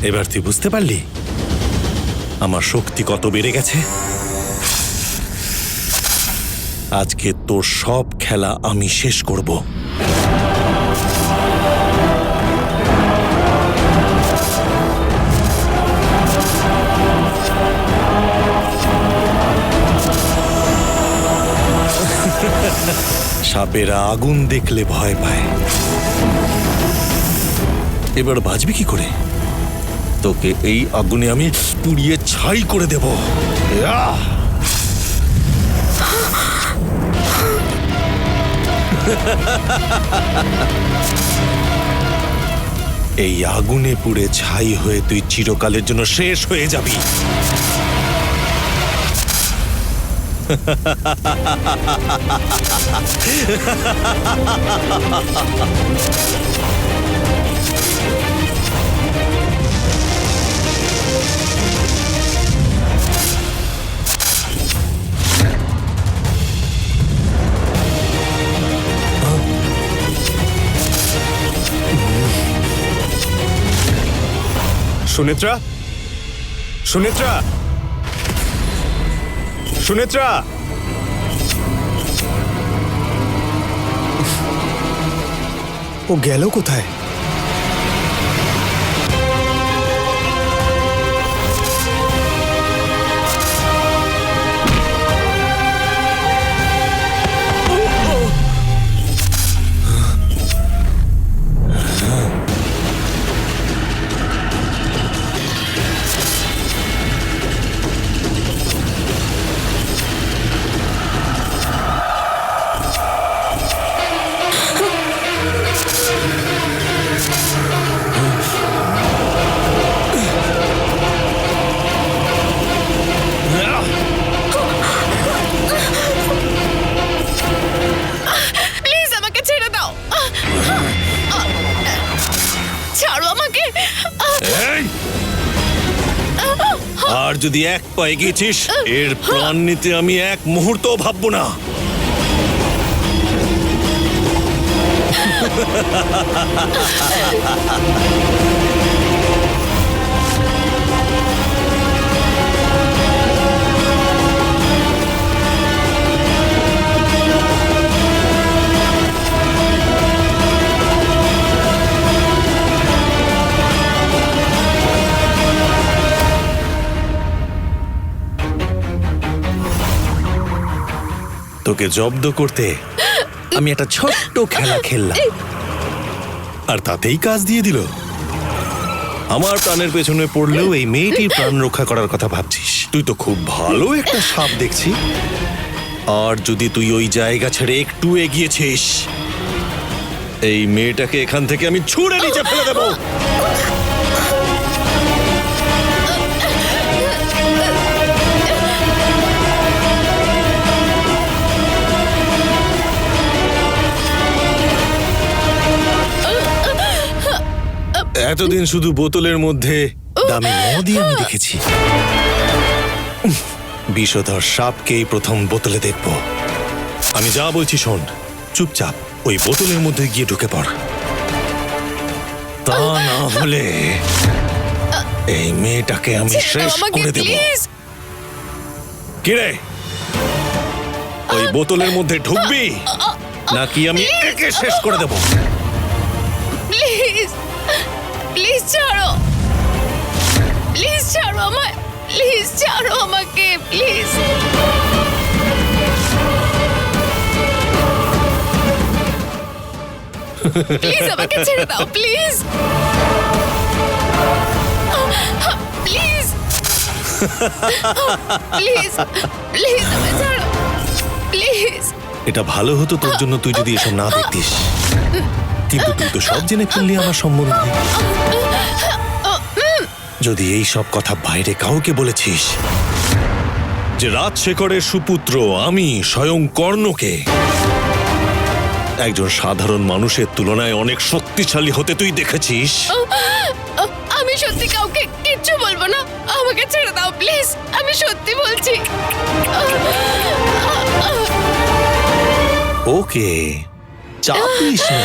এবার তুই বুঝতে পারলি আমার শক্তি কত বেড়ে গেছে? আজকে তোর সব খেলা আমি শেষ করব। সাপেরা আগুন দেখলে ভয় পায়। এবার বাঁচবি কি করে? তোকে এই আগুনে আমি পুড়িয়ে ছাই করে দেব। এই আগুনে পুড়ে ছাই হয়ে তুই চিরকালের জন্য শেষ হয়ে যাবি। সুনেত্রা, সুনেত্রা, সুনেত্রা! ও গেল কোথায়? আর যদি এক পা এগিয়েছিস এর প্রাণ নিতে আমি এক মুহূর্ত ভাববো না। তোকে জব্দ করতে আমি একটা ছোট্ট খেলা খেললাম আর তাতেই কাজ দিয়ে দিল। আমার প্রাণের পেছনে পড়লেও এই মেয়েটির প্রাণ রক্ষা করার কথা ভাবছিস। তুই তো খুব ভালো একটা সাপ দেখছি। আর যদি তুই ওই জায়গা ছেড়ে একটু এগিয়েছিস এই মেয়েটাকে এখান থেকে আমি ছুঁড়ে নিচে ফেলে দেবো। এতদিন শুধু বোতলের মধ্যে দামি মদই আমি দেখেছি। বিষধর সাপকেই প্রথম বোতলে দেখব। আমি যা বলছি শোন, চুপচাপ ওই বোতলের মধ্যে গিয়ে ঢুকে পড়। তা না হলে এই মেয়েটাকে আমি শেষ করে দেব। কিরে, ওই বোতলের মধ্যে ঢুকবি নাকি আমি একে শেষ করে দেব? প্লিজ প্লিজ ছাড়ো, প্লিজ ছাড়ো আমায়, প্লিজ ছাড়ো আমাকে, প্লিজ। প্লিজ আমাকে ছেড়ে দাও, প্লিজ প্লিজ প্লিজ প্লিজ আমায় ছাড়ো, প্লিজ। এটা ভালো হতো তোর জন্য তুই যদি এসব না দেখতিস, কিন্তু তুই তো সব জেনে ফেললি আমার সম্বন্ধে। যদি এই সব কথা বাইরে কাউকে বলেছিস যে রাজশেখরের সুপুত্র আমি স্বয়ং কর্ণকে একজন সাধারণ মানুষের তুলনায় অনেক শক্তিশালী হতে তুই দেখেছিস, আমি সত্যি কাউকে কিচ্ছু বলবো না, আমাকে ছেড়ে দাও প্লিজ, আমি সত্যি বলছি। ওকে, চাপিস না।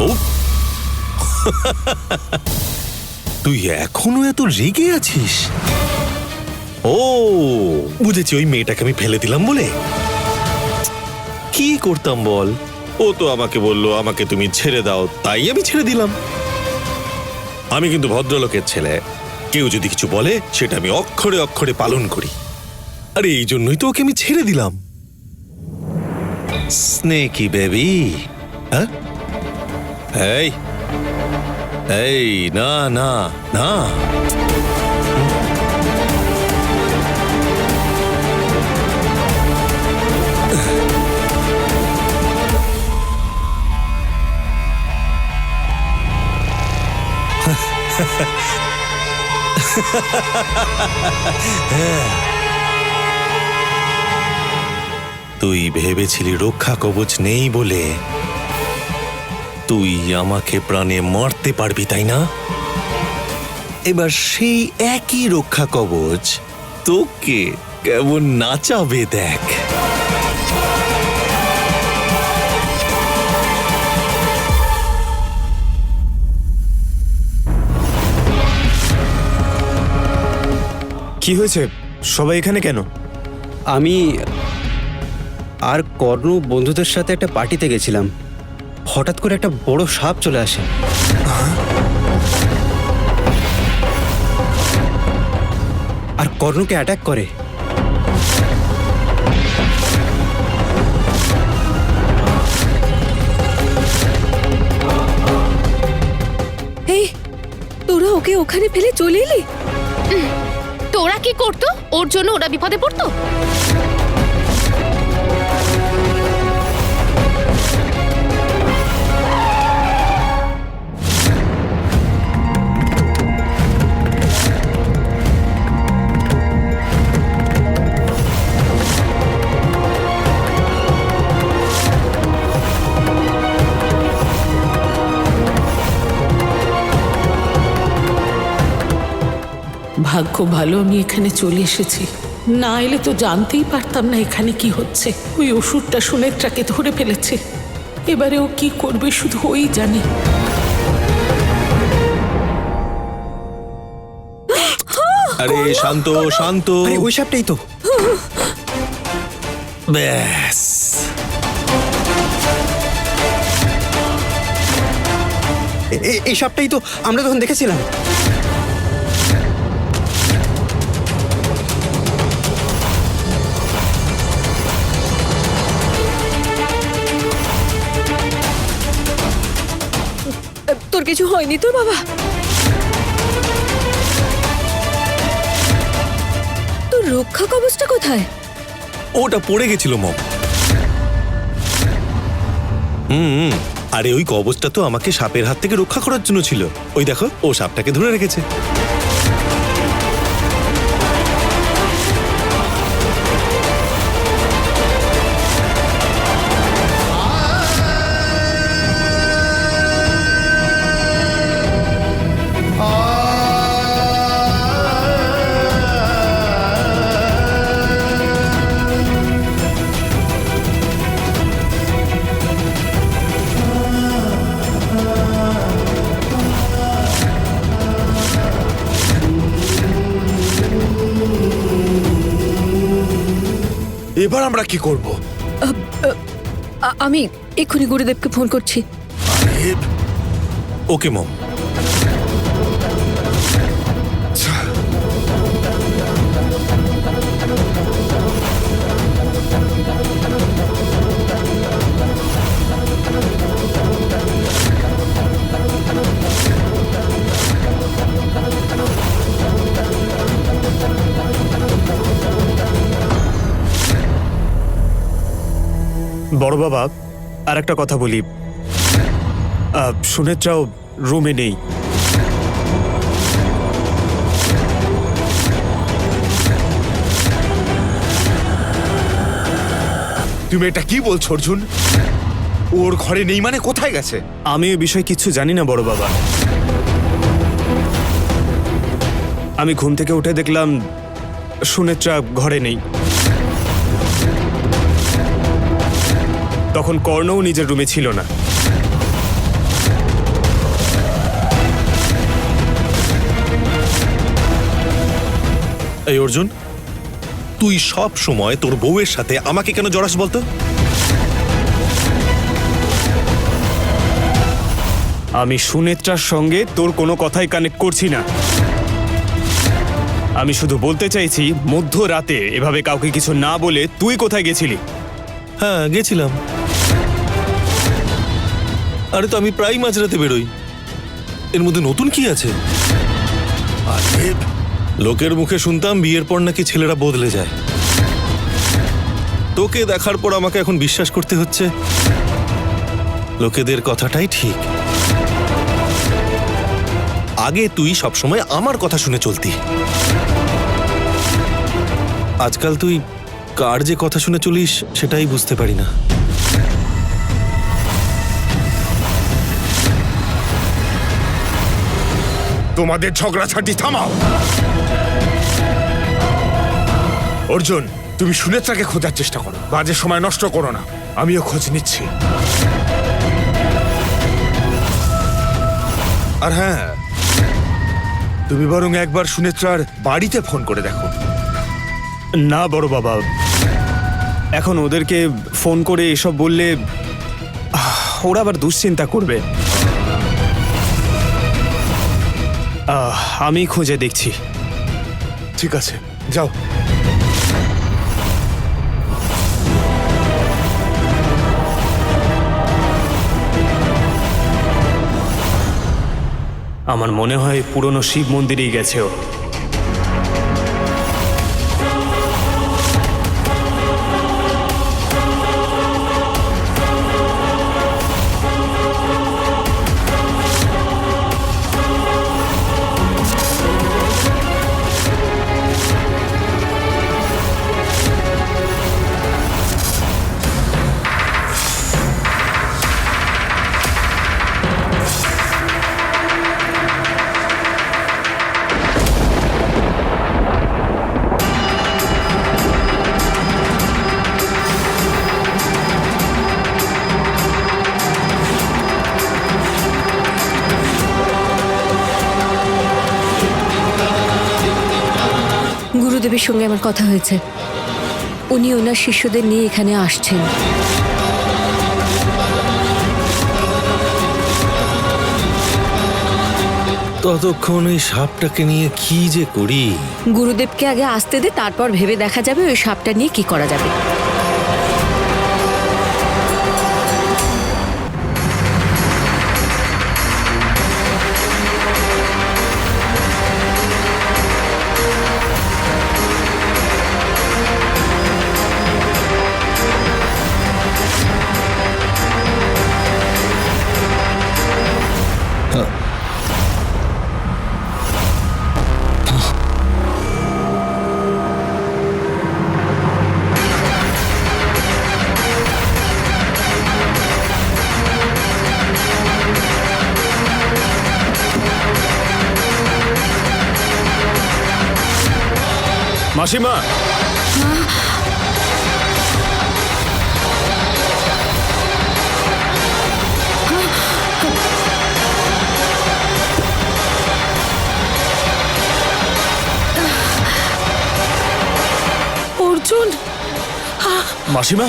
ও তুই এখনো এত রেগে আছিস? ও বুঝেছি, ওই মেয়েটাকে আমি ফেলে দিলাম বলে। কি করতাম বল, ও তো আমাকে বললো আমাকে তুমি ছেড়ে দাও, তাই আমি ছেড়ে দিলাম। আমি কিন্তু ভদ্রলোকের ছেলে, কেউ যদি কিছু বলে সেটা আমি অক্ষরে অক্ষরে পালন করি। আরে এই জন্যই তো ওকে আমি ছেড়ে দিলাম। স্নেকি বেবি। হ্যাঁ, এই এই না না না, তুই ভেবেছিলি রক্ষা কবচ নেই বলে তুই আমাকে প্রাণে মারতে পারবি, তাই না? এবার সেই একই রক্ষা কবচ তোকে কেমন নাচাবে দেখ। কি হয়েছে? সবাই এখানে কেন? আমি আর কর্ণ বন্ধুদের সাথে একটা পার্টিতে গেছিলাম, হঠাৎ করে একটা বড় সাপ চলে আসে। আর কর্ণকে অ্যাটাক করে। এই, তোরা ওকে ওখানে ফেলে চলে এলি? তোরা কি করতো? ওর জন্য ওরা বিপদে পড়তো? ভাগ্য ভালো আমি এখানে চলে এসেছি, না এলে তো জানতেই পারতাম না এখানে কি হচ্ছে। ওই ওষুধটা সুনেত্রাকে ধরে ফেলেছে, এবারে ও কি করবে শুধু ওই জানে। আরে শান্ত শান্ত, আরে ওই সাপটাই তো। ব্যাস এই সাপটাই তো আমরা তখন দেখেছিলাম। তোর কিছু হয়নি তো বাবা? তোর রক্ষা কবচটা কোথায়? ওটা পড়ে গেছিল মম। আরে ওই কবচটা তো আমাকে সাপের হাত থেকে রক্ষা করার জন্য ছিল। ওই দেখো, ও সাপটাকে ধরে রেখেছে। এবার আমরা কি করব? আমি এক্ষুনি গুরুদেবকে ফোন করছি। ওকে মম। বড় বাবা, আর একটা কথা বলি, সুনেত্রাও রুমে নেই। তুমি এটা কি বলছো অর্জুন? ওর ঘরে নেই মানে কোথায় গেছে? আমি এ বিষয়ে কিচ্ছু জানি না বড় বাবা। আমি ঘুম থেকে উঠে দেখলাম সুনেত্রা ঘরে নেই। তখন কর্ণও নিজের রুমে ছিল না। এই অর্জুন, তুই সব সময় তোর বউয়ের সাথে আমাকে কেন জড়াস বলতো? আমি সুনেত্রার সঙ্গে তোর কোনো কথাই কানেক্ট করছি না। আমি শুধু বলতে চাইছি, মধ্যরাতে এভাবে কাউকে কিছু না বলে তুই কোথায় গেছিলি? হ্যাঁ, গেছিলাম। আরে তো আমি প্রায় মাঝরাতে বেরোই, এর মধ্যে নতুন কি আছে? আরে লোকের মুখে শুনতাম বিয়ের পর নাকি ছেলেরা বদলে যায়। তোকে দেখার পর আমাকে এখন বিশ্বাস করতে হচ্ছে লোকেদের কথাটাই ঠিক। আগে তুই সবসময় আমার কথা শুনে চলতি, আজকাল তুই কার যে কথা শুনে চলিস সেটাই বুঝতে পারি না। তোমাদের ঝগড়াঝাটি থামাও। অর্জুন, তুমি সুনেত্রাকে খোঁজার চেষ্টা করো, বাজে সময় নষ্ট করো না। আমিও খোঁজ নিচ্ছি। আর হ্যাঁ, তুমি বরং একবার সুনেত্রার বাড়িতে ফোন করে দেখো। না বড় বাবা, এখন ওদেরকে ফোন করে এসব বললে ওরা আবার দুশ্চিন্তা করবে। আমি খুঁজে দেখছি। ঠিক আছে, যাও। আমার মনে হয় পুরনো শিব মন্দিরেই গেছে ও। গুরুদেবের সঙ্গে আমার কথা হয়েছে, উনি ওনার শিষ্যদের নিয়ে এখানে আসছেন। ততক্ষণ এই সাপটাকে নিয়ে কি যে করি। গুরুদেবকে আগে আসতে দে, তারপর ভেবে দেখা যাবে ওই সাপটা নিয়ে কি করা যাবে। মাসিমা, অর্জুন, মাসিমা,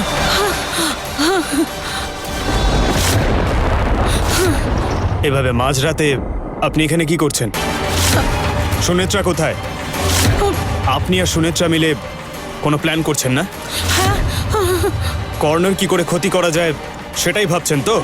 এভাবে মাঝরাতে আপনি এখানে কি করছেন? সুনেত্রা কোথায়? আপনি আর সুনেত্রা মিলে কোনো প্ল্যান করছেন না? কর্ণের কি করে ক্ষতি করা যায় সেটাই ভাবছেন তো?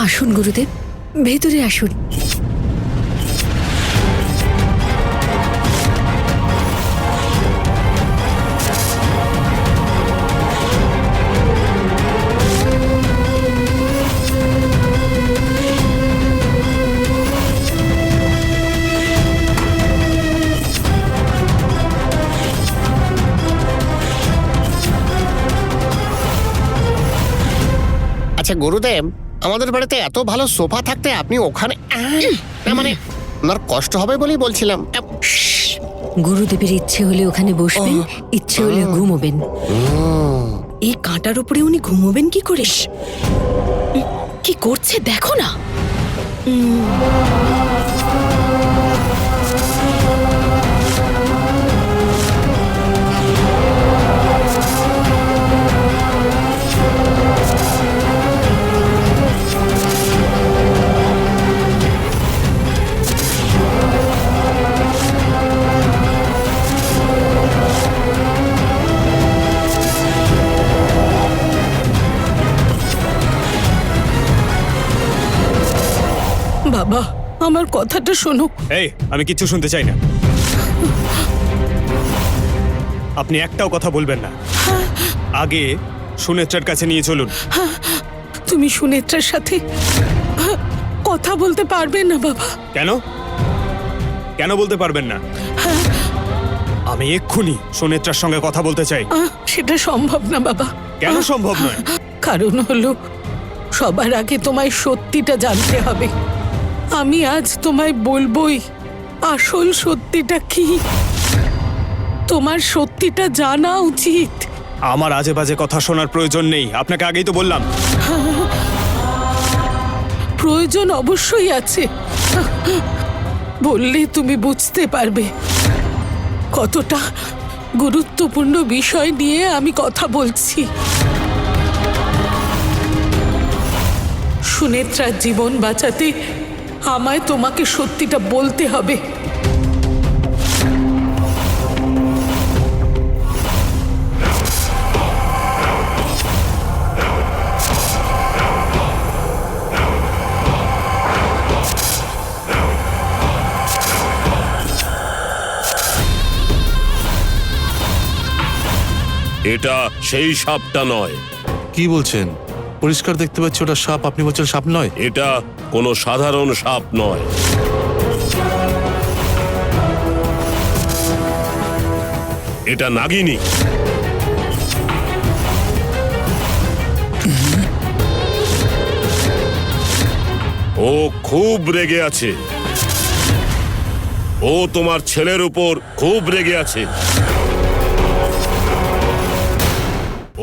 আসুন গুরুদেব, ভেতরে আসুন। আচ্ছা গুরুদেব, আমাদের বাড়িতে এত ভালো সোফা থাকতে আপনি ওখানে না মানে আপনার কষ্ট হবে বলেই বলছিলাম। গুরুদেবের ইচ্ছে হলে ওখানে বসবেন, ইচ্ছে হলে ঘুমোবেন। এই কাঁটার উপরে উনি ঘুমোবেন কি করে? কি করছে দেখো না। বাবা, আমার কথাটা শোনো। এই, আমি কিচ্ছু শুনতে চাই না। আপনি একটাও কথা বলবেন না। আগে সুনেত্রার কাছে নিয়ে চলুন। তুমি সুনেত্রার সাথে কথা বলতে পারবে না বাবা। কেন? কেন বলতে পারবেন না? আমি এক্ষুনি সুনেত্রার সঙ্গে কথা বলতে চাই। সেটা সম্ভব না বাবা। কেন সম্ভব নয়? কারণ হলো, সবার আগে তোমায় সত্যিটা জানতে হবে। আমি আজ তোমায় বলবোই আসল সত্যিটা কি। তোমার সত্যিটা জানা উচিত। আমার আজে বাজে কথা শোনার প্রয়োজন নেই, আপনাকে আগেই তো বললাম। প্রয়োজন অবশ্যই আছে। বললে তুমি বুঝতে পারবে কতটা গুরুত্বপূর্ণ বিষয় নিয়ে আমি কথা বলছি। সুনেত্রার জীবন বাঁচাতে আমায় তোমাকে সত্যিটা বলতে হবে। এটা সেই সাপটা নয়। কি বলছেন? পরিষ্কার দেখতে পাচ্ছি ওটা সাপ, আপনি বলছেন সাপ নয়? এটা কোনো সাধারণ সাপ নয়। এটা নাগিনী। ও খুব রেগে আছে। ও তোমার ছেলের উপর খুব রেগে আছে।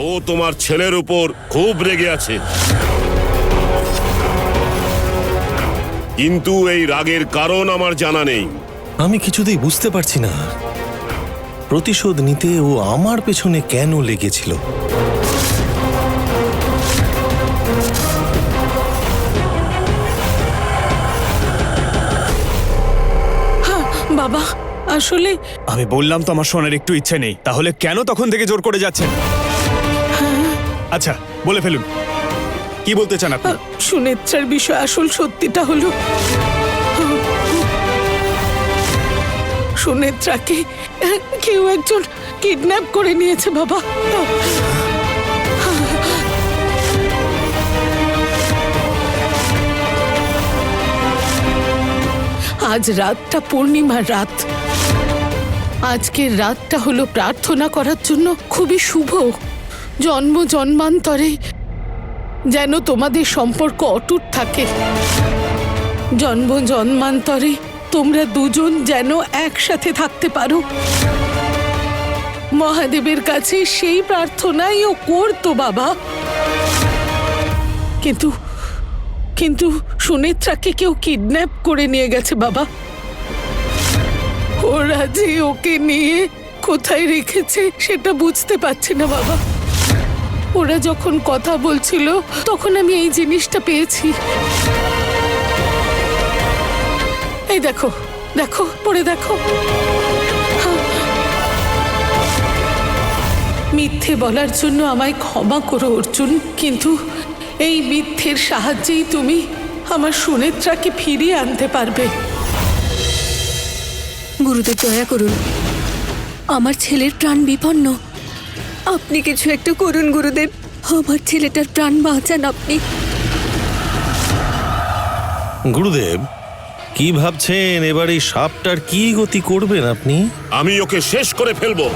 ও তোমার ছেলের উপর খুব রেগে আছে। কিন্তু এই রাগের কারণ আমার জানা নেই। আমি কিছুতেই বুঝতে পারছি না প্রতিশোধ নিতে ও আমার পেছনে কেন লেগেছিল। বাবা, আসলে আমি বললাম তো আমার শোনার একটু ইচ্ছে নেই, তাহলে কেন তখন থেকে জোর করে যাচ্ছেন? আচ্ছা, বলে ফেলুন, কি বলতে চান আপনি? সুনেত্রার বিষয়ে আসল সত্যিটা হলো, সুনেত্রাকে কেউ একজন কিডন্যাপ করে নিয়েছে বাবা। আজ রাতটা পূর্ণিমার রাত। আজকের রাতটা হলো প্রার্থনা করার জন্য খুবই শুভ। জন্ম জন্মান্তরে যেন তোমাদের সম্পর্ক অটুট থাকে। জন্ম জন্মান্তরে তোমরা দুজন যেন একসাথে থাকতে পারো। মহাদেবের কাছে সেই প্রার্থনাই ও করতো বাবা। কিন্তু কিন্তু সুনেত্রাকে কেউ কিডন্যাপ করে নিয়ে গেছে বাবা। ওরা যে ওকে নিয়ে কোথায় রেখেছে সেটা বুঝতে পারছি না বাবা। ওরা যখন কথা বলছিল তখন আমি এই জিনিসটা পেয়েছি। এই দেখো, দেখো, পড়ে দেখো। মিথ্যে বলার জন্য আমায় ক্ষমা করো অর্জুন, কিন্তু এই মিথ্যের সাহায্যেই তুমি আমার সুনেত্রাকে ফিরিয়ে আনতে পারবে। গুরুদেব, দয়া করুন, আমার ছেলের প্রাণ বিপন্ন। আপনি কিছু একটা করুন গুরুদেব, আমার ছেলেটার প্রাণ বাঁচান আপনি। গুরুদেব, কি ভাবছেন এবার এই সাপটার কি গতি করবেন আপনি? আমি ওকে শেষ করে ফেলবো।